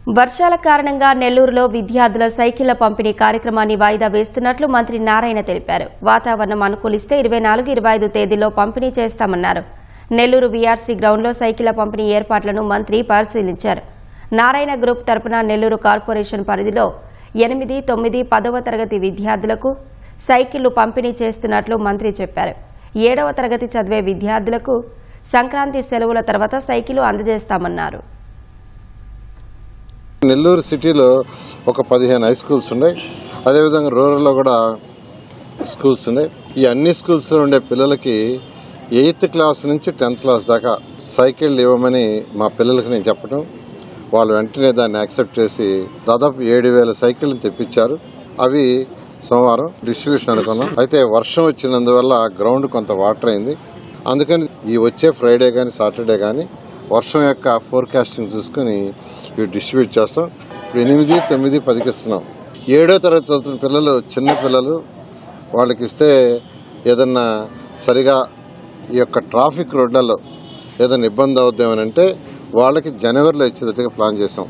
వర్షాల కారణంగా నెల్లూరులో విద్యార్థుల సైకిళ్ల పంపిణీ కార్యక్రమాన్ని వాయిదా వేస్తున్నట్లు మంత్రి నారాయణ తెలిపారు. వాతావరణం అనుకూలిస్తే 24, 25 తేదీల్లో పంపిణీ చేస్తామన్నారు. నెల్లూరు వీఆర్సీ గ్రౌండ్లో సైకిళ్ల పంపిణీ ఏర్పాట్లను మంత్రి పరిశీలించారు. నారాయణ గ్రూప్ తరపున నెల్లూరు కార్పొరేషన్ పరిధిలో 8, 9, 10వ తరగతి విద్యార్థులకు సైకిళ్లు పంపిణీ చేస్తున్నట్లు మంత్రి చెప్పారు. 7వ తరగతి చదివే విద్యార్థులకు సంక్రాంతి సెలవుల తర్వాత సైకిళ్లు అందజేస్తామన్నారు. నెల్లూరు సిటీలో ఒక 15 హై స్కూల్స్ ఉన్నాయి. అదేవిధంగా రూరల్లో కూడా స్కూల్స్ ఉన్నాయి. ఈ అన్ని స్కూల్స్లో ఉండే పిల్లలకి 8th క్లాస్ నుంచి 10th క్లాస్ దాకా సైకిళ్ళు ఇవ్వమని మా పిల్లలకి నేను చెప్పడం, వాళ్ళు వెంటనే దాన్ని యాక్సెప్ట్ చేసి దాదాపు 7,000 సైకిళ్ళని తెప్పించారు. అవి సోమవారం డిస్ట్రిబ్యూషన్ అనుకున్నాం. అయితే వర్షం వచ్చినందువల్ల గ్రౌండ్ కొంత వాటర్ అయింది. అందుకని ఈ వచ్చే ఫ్రైడే కానీ సాటర్డే కానీ వర్షం యొక్క ఫోర్కాస్టింగ్ చూసుకుని ఇవి డిస్ట్రిబ్యూట్ చేస్తాం. 8, 9, 10కి ఇస్తున్నాం. 7వ తరగతి చదువుతున్న పిల్లలు, చిన్న పిల్లలు, వాళ్ళకి ఇస్తే ఏదన్నా సరిగా ఈ యొక్క ట్రాఫిక్ రోడ్లలో ఏదైనా ఇబ్బంది అవుద్దామని అంటే వాళ్ళకి జనవరిలో ఇచ్చేటట్టుగా ప్లాన్ చేసాం.